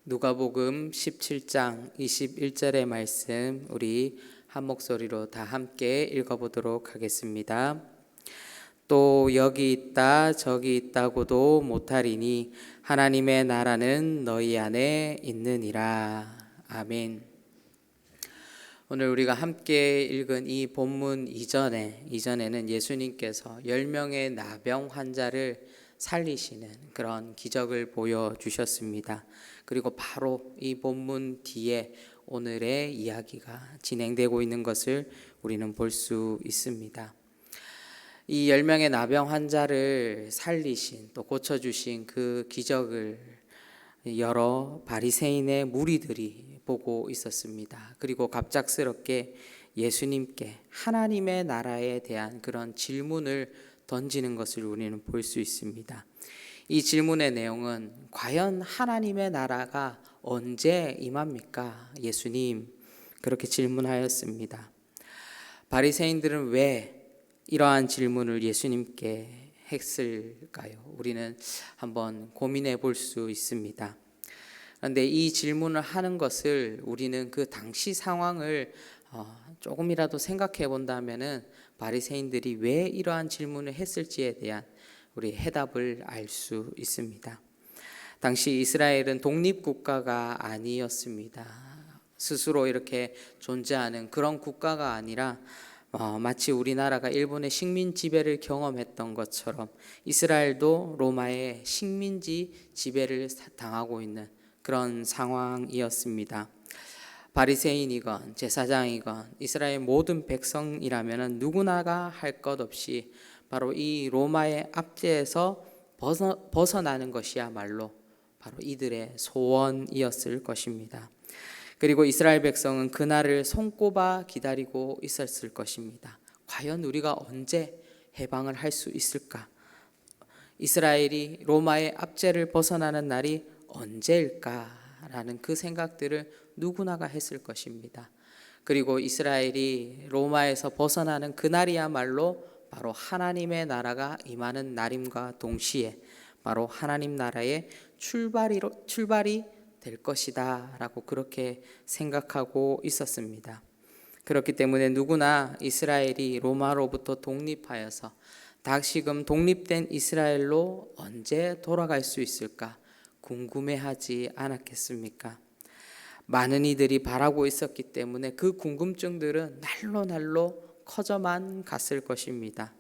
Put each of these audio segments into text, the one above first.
누가복음 17장 21절의 말씀 우리 한 목소리로 다 함께 읽어보도록 하겠습니다. 또 여기 있다 저기 있다고도 못하리니 하나님의 나라는 너희 안에 있느니라. 아멘. 오늘 우리가 함께 읽은 이 본문 이전에는 예수님께서 10명의 나병 환자를 살리시는 그런 기적을 보여주셨습니다. 그리고 바로 이 본문 뒤에 오늘의 이야기가 진행되고 있는 것을 우리는 볼 수 있습니다. 이 10명의 나병 환자를 살리신 또 고쳐주신 그 기적을 여러 바리새인의 무리들이 보고 있었습니다. 그리고 갑작스럽게 예수님께 하나님의 나라에 대한 그런 질문을 던지는 것을 우리는 볼 수 있습니다. 이 질문의 내용은 과연 하나님의 나라가 언제 임합니까? 예수님, 그렇게 질문하였습니다. 바리새인들은 왜 이러한 질문을 예수님께 했을까요? 우리는 한번 고민해 볼 수 있습니다. 그런데 이 질문을 하는 것을 우리는 그 당시 상황을 조금이라도 생각해 본다면은 바리새인들이 왜 이러한 질문을 했을지에 대한 우리 해답을 알 수 있습니다. 당시 이스라엘은 독립국가가 아니었습니다. 스스로 이렇게 존재하는 그런 국가가 아니라 마치 우리나라가 일본의 식민 지배를 경험했던 것처럼 이스라엘도 로마의 식민지 지배를 당하고 있는 그런 상황이었습니다. 바리새인이건 제사장이건 이스라엘 모든 백성이라면 누구나가 할 것 없이 바로 이 로마의 압제에서 벗어나는 것이야말로 바로 이들의 소원이었을 것입니다. 그리고 이스라엘 백성은 그날을 손꼽아 기다리고 있었을 것입니다. 과연 우리가 언제 해방을 할 수 있을까? 이스라엘이 로마의 압제를 벗어나는 날이 언제일까라는 그 생각들을 누구나가 했을 것입니다. 그리고 이스라엘이 로마에서 벗어나는 그날이야말로 바로 하나님의 나라가 임하는 날임과 동시에 바로 하나님 나라의 출발이 될 것이다 라고 그렇게 생각하고 있었습니다. 그렇기 때문에 누구나 이스라엘이 로마로부터 독립하여서 다시금 독립된 이스라엘로 언제 돌아갈 수 있을까 궁금해하지 않았겠습니까? 많은 이들이 바라고 있었기 때문에 그 궁금증들은 날로 커져만 갔을 것입니다.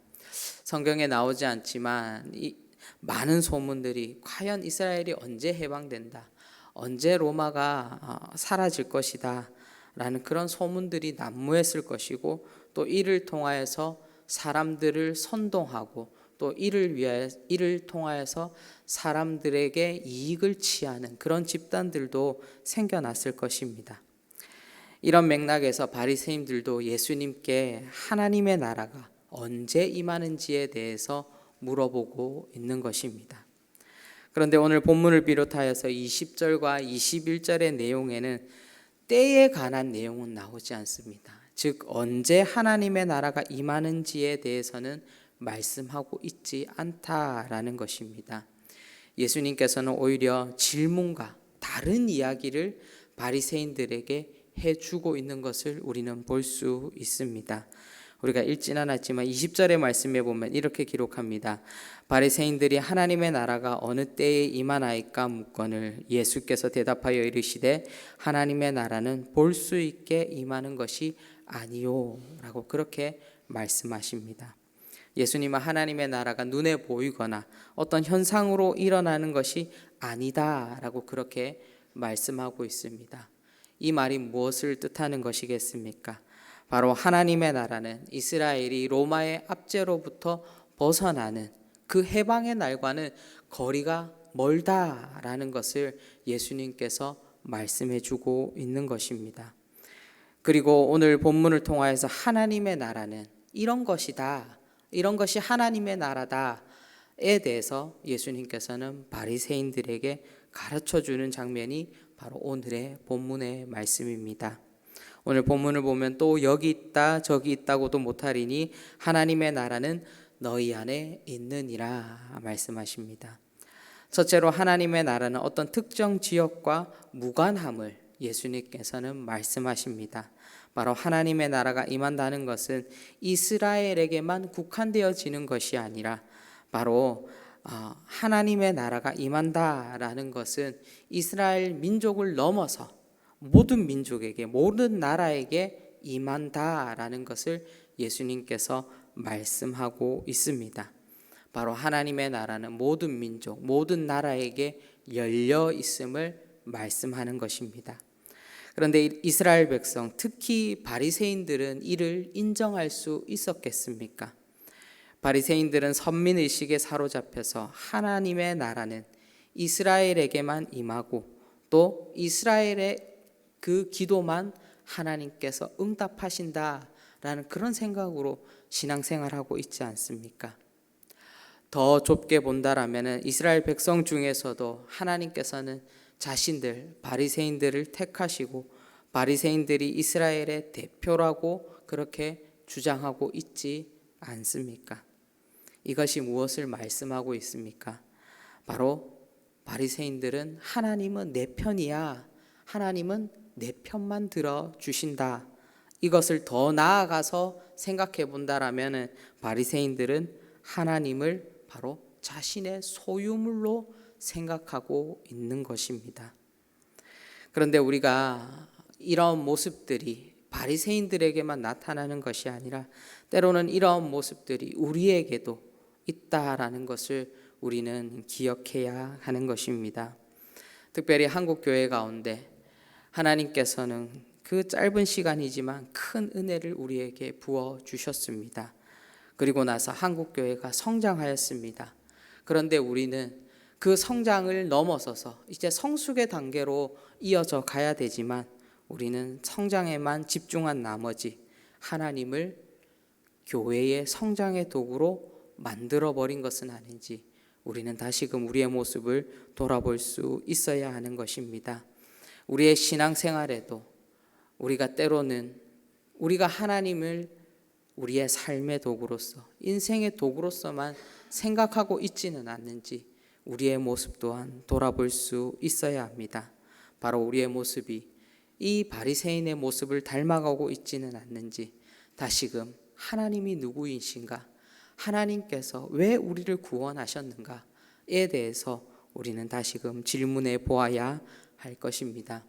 성경에 나오지 않지만 이 많은 소문들이 과연 이스라엘이 언제 해방된다, 언제 로마가 사라질 것이다 라는 그런 소문들이 난무했을 것이고, 또 이를 통하여서 사람들을 선동하고 또 이를 통하여서 사람들에게 이익을 취하는 그런 집단들도 생겨났을 것입니다. 이런 맥락에서 바리새인들도 예수님께 하나님의 나라가 언제 임하는지에 대해서 물어보고 있는 것입니다. 그런데 오늘 본문을 비롯하여서 20절과 21절의 내용에는 때에 관한 내용은 나오지 않습니다. 즉 언제 하나님의 나라가 임하는지에 대해서는 말씀하고 있지 않다라는 것입니다. 예수님께서는 오히려 질문과 다른 이야기를 바리새인들에게 해주고 있는 것을 우리는 볼 수 있습니다. 우리가 읽진 않았지만 20절의 말씀에 보면 이렇게 기록합니다. 바리새인들이 하나님의 나라가 어느 때에 임하나이까 묻거늘 예수께서 대답하여 이르시되 하나님의 나라는 볼 수 있게 임하는 것이 아니요 라고 그렇게 말씀하십니다. 예수님은 하나님의 나라가 눈에 보이거나 어떤 현상으로 일어나는 것이 아니다 라고 그렇게 말씀하고 있습니다. 이 말이 무엇을 뜻하는 것이겠습니까? 바로 하나님의 나라는 이스라엘이 로마의 압제로부터 벗어나는 그 해방의 날과는 거리가 멀다라는 것을 예수님께서 말씀해 주고 있는 것입니다. 그리고 오늘 본문을 통하여서 하나님의 나라는 이런 것이다, 이런 것이 하나님의 나라다에 대해서 예수님께서는 바리새인들에게 가르쳐주는 장면이 바로 오늘의 본문의 말씀입니다. 오늘 본문을 보면 또 여기 있다 저기 있다고도 못하리니 하나님의 나라는 너희 안에 있느니라 말씀하십니다. 첫째로 하나님의 나라는 어떤 특정 지역과 무관함을 예수님께서는 말씀하십니다. 바로 하나님의 나라가 임한다는 것은 이스라엘에게만 국한되어지는 것이 아니라 바로 하나님의 나라가 임한다라는 것은 이스라엘 민족을 넘어서 모든 민족에게, 모든 나라에게 임한다라는 것을 예수님께서 말씀하고 있습니다. 바로 하나님의 나라는 모든 민족, 모든 나라에게 열려 있음을 말씀하는 것입니다. 그런데 이스라엘 백성, 특히 바리새인들은 이를 인정할 수 있었겠습니까? 바리새인들은 선민의식에 사로잡혀서 하나님의 나라는 이스라엘에게만 임하고 또 이스라엘의 그 기도만 하나님께서 응답하신다라는 그런 생각으로 신앙생활하고 있지 않습니까? 더 좁게 본다라면 이스라엘 백성 중에서도 하나님께서는 자신들 바리새인들을 택하시고 바리새인들이 이스라엘의 대표라고 그렇게 주장하고 있지 않습니까? 이것이 무엇을 말씀하고 있습니까? 바로 바리새인들은 하나님은 내 편이야. 하나님은 내 편만 들어주신다. 이것을 더 나아가서 생각해 본다라면 바리새인들은 하나님을 바로 자신의 소유물로 생각하고 있는 것입니다. 그런데 우리가 이런 모습들이 바리새인들에게만 나타나는 것이 아니라 때로는 이런 모습들이 우리에게도 있다라는 것을 우리는 기억해야 하는 것입니다. 특별히 한국 교회 가운데 하나님께서는 그 짧은 시간이지만 큰 은혜를 우리에게 부어 주셨습니다. 그리고 나서 한국 교회가 성장하였습니다. 그런데 우리는 그 성장을 넘어서서 이제 성숙의 단계로 이어져 가야 되지만 우리는 성장에만 집중한 나머지 하나님을 교회의 성장의 도구로 만들어버린 것은 아닌지 우리는 다시금 우리의 모습을 돌아볼 수 있어야 하는 것입니다. 우리의 신앙생활에도 우리가 때로는 우리가 하나님을 우리의 삶의 도구로서, 인생의 도구로서만 생각하고 있지는 않는지 우리의 모습 또한 돌아볼 수 있어야 합니다. 바로 우리의 모습이 이 바리새인의 모습을 닮아가고 있지는 않는지 다시금 하나님이 누구이신가, 하나님께서 왜 우리를 구원하셨는가에 대해서 우리는 다시금 질문해 보아야 할 것입니다.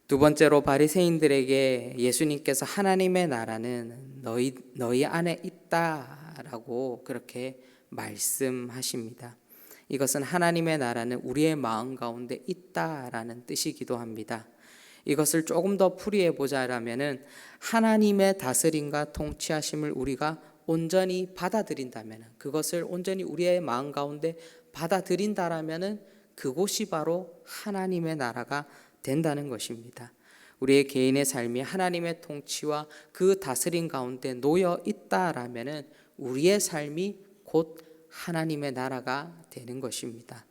두 번째로 바리새인들에게 예수님께서 하나님의 나라는 너희 안에 있다라고 그렇게 말씀하십니다. 이것은 하나님의 나라는 우리의 마음 가운데 있다라는 뜻이기도 합니다. 이것을 조금 더 풀이해 보자라면은 하나님의 다스림과 통치하심을 우리가 온전히 받아들인다면, 그것을 온전히 우리의 마음 가운데 받아들인다라면은 그곳이 바로 하나님의 나라가 된다는 것입니다. 우리의 개인의 삶이 하나님의 통치와 그 다스림 가운데 놓여 있다라면은 우리의 삶이 곧 하나님의 나라가 되는 것입니다.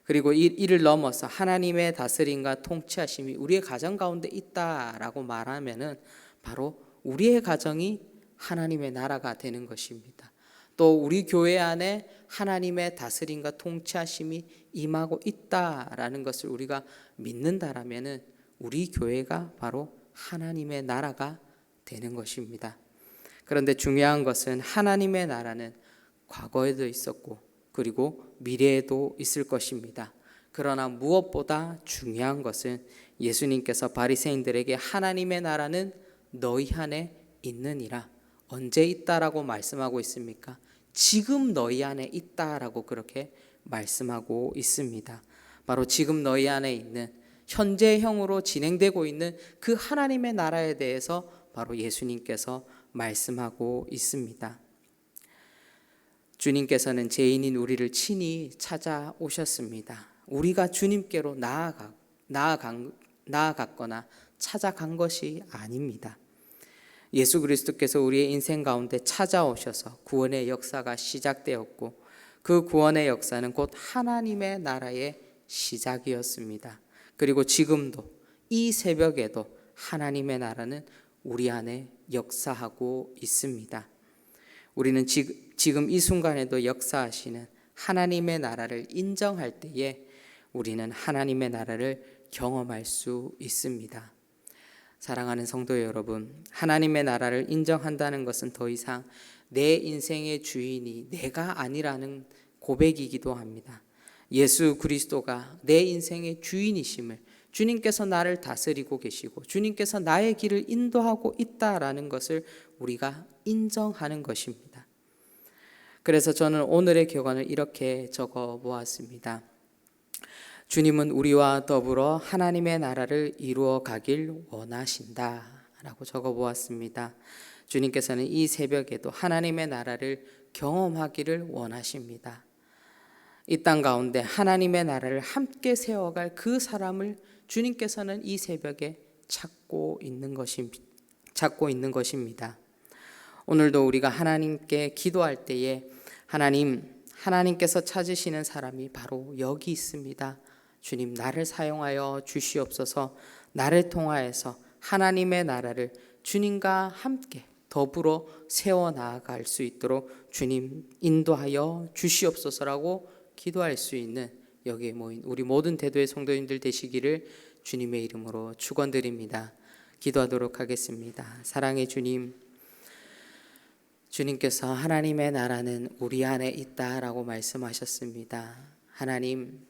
그리고 이를 넘어서 하나님의 다스림과 통치하심이 우리의 가정 가운데 있다라고 말하면은 바로 우리의 가정이 하나님의 나라가 되는 것입니다. 또 우리 교회 안에 하나님의 다스림과 통치하심이 임하고 있다라는 것을 우리가 믿는다라면은 우리 교회가 바로 하나님의 나라가 되는 것입니다. 그런데 중요한 것은 하나님의 나라는 과거에도 있었고 그리고 미래에도 있을 것입니다. 그러나 무엇보다 중요한 것은 예수님께서 바리새인들에게 하나님의 나라는 너희 안에 있느니라. 언제 있다라고 말씀하고 있습니까? 지금 너희 안에 있다라고 그렇게 말씀하고 있습니다. 바로 지금 너희 안에 있는 현재형으로 진행되고 있는 그 하나님의 나라에 대해서 바로 예수님께서 말씀하고 있습니다. 주님께서는 죄인인 우리를 친히 찾아오셨습니다. 우리가 주님께로 나아갔거나 찾아간 것이 아닙니다. 예수 그리스도께서 우리의 인생 가운데 찾아오셔서 구원의 역사가 시작되었고 그 구원의 역사는 곧 하나님의 나라의 시작이었습니다. 그리고 지금도 이 새벽에도 하나님의 나라는 우리 안에 역사하고 있습니다. 우리는 지금 이 순간에도 역사하시는 하나님의 나라를 인정할 때에 우리는 하나님의 나라를 경험할 수 있습니다. 사랑하는 성도 여러분, 하나님의 나라를 인정한다는 것은 더 이상 내 인생의 주인이 내가 아니라는 고백이기도 합니다. 예수 그리스도가 내 인생의 주인이심을, 주님께서 나를 다스리고 계시고 주님께서 나의 길을 인도하고 있다라는 것을 우리가 인정하는 것입니다. 그래서 저는 오늘의 격언을 이렇게 적어 보았습니다. 주님은 우리와 더불어 하나님의 나라를 이루어 가길 원하신다 라고 적어 보았습니다. 주님께서는 이 새벽에도 하나님의 나라를 경험하기를 원하십니다. 이 땅 가운데 하나님의 나라를 함께 세워갈 그 사람을 주님께서는 이 새벽에 찾고 있는 것입니다. 오늘도 우리가 하나님께 기도할 때에 하나님께서 찾으시는 사람이 바로 여기 있습니다. 주님, 나를 사용하여 주시옵소서. 나를 통하여서 하나님의 나라를 주님과 함께 더불어 세워나갈 수 있도록 주님 인도하여 주시옵소서라고 기도할 수 있는 여기에 모인 우리 모든 대도의 성도님들 되시기를 주님의 이름으로 축원드립니다. 기도하도록 하겠습니다. 사랑의 주님, 주님께서 하나님의 나라는 우리 안에 있다라고 말씀하셨습니다. 하나님,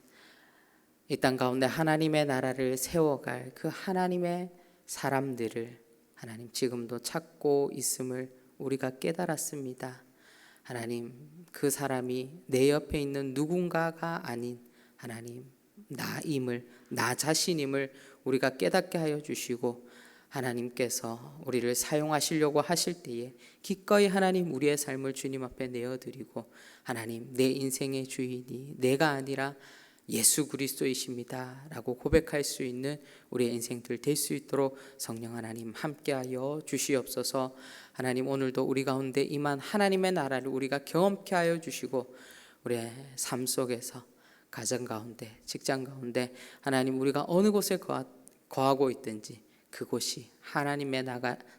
이 땅 가운데 하나님의 나라를 세워갈 그 하나님의 사람들을 하나님 지금도 찾고 있음을 우리가 깨달았습니다. 하나님, 그 사람이 내 옆에 있는 누군가가 아닌 하나님 나 자신임을 우리가 깨닫게 하여 주시고 하나님께서 우리를 사용하시려고 하실 때에 기꺼이 하나님 우리의 삶을 주님 앞에 내어드리고 하나님 내 인생의 주인이 내가 아니라 예수 그리스도이십니다 라고 고백할 수 있는 우리의 인생들 될 수 있도록 성령 하나님 함께하여 주시옵소서. 하나님, 오늘도 우리 가운데 임한 하나님의 나라를 우리가 경험케 하여 주시고 우리의 삶 속에서 가정 가운데 직장 가운데 하나님 우리가 어느 곳에 거하고 있든지 그곳이 하나님의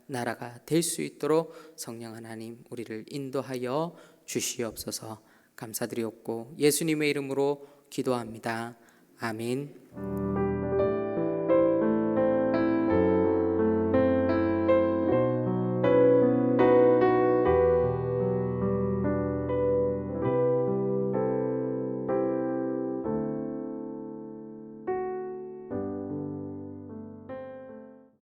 나라가 될 수 있도록 성령 하나님 우리를 인도하여 주시옵소서. 감사드리옵고 예수님의 이름으로 기도합니다. 아멘.